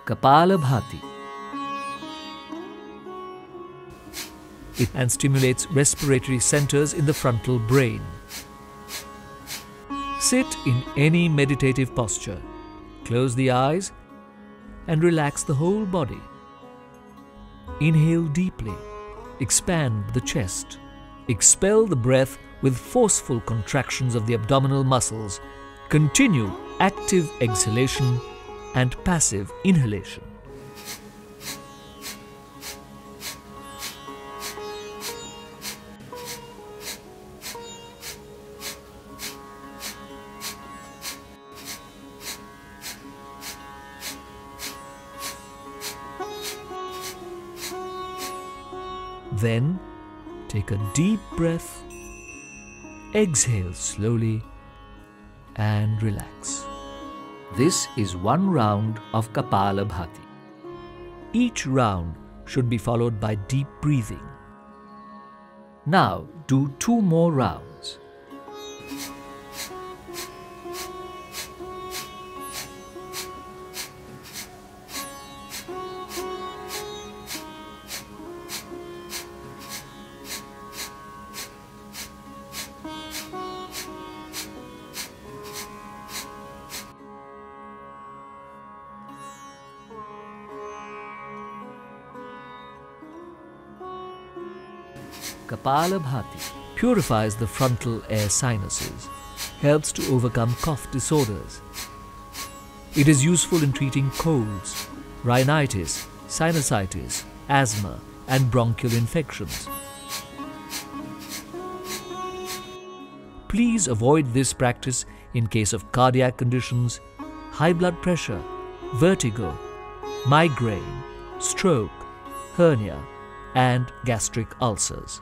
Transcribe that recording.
Kapālabhāti. And stimulates respiratory centers in the frontal brain. Sit in any meditative posture. Close the eyes and relax the whole body. Inhale deeply. Expand the chest. Expel the breath with forceful contractions of the abdominal muscles. Continue active exhalation and passive inhalation. Then, take a deep breath, exhale slowly and relax. This is one round of Kapālabhāti. Each round should be followed by deep breathing. Now, do 2 more rounds. Kapālabhāti purifies the frontal air sinuses, helps to overcome cough disorders. It is useful in treating colds, rhinitis, sinusitis, asthma and bronchial infections. Please avoid this practice in case of cardiac conditions, high blood pressure, vertigo, migraine, stroke, hernia and gastric ulcers.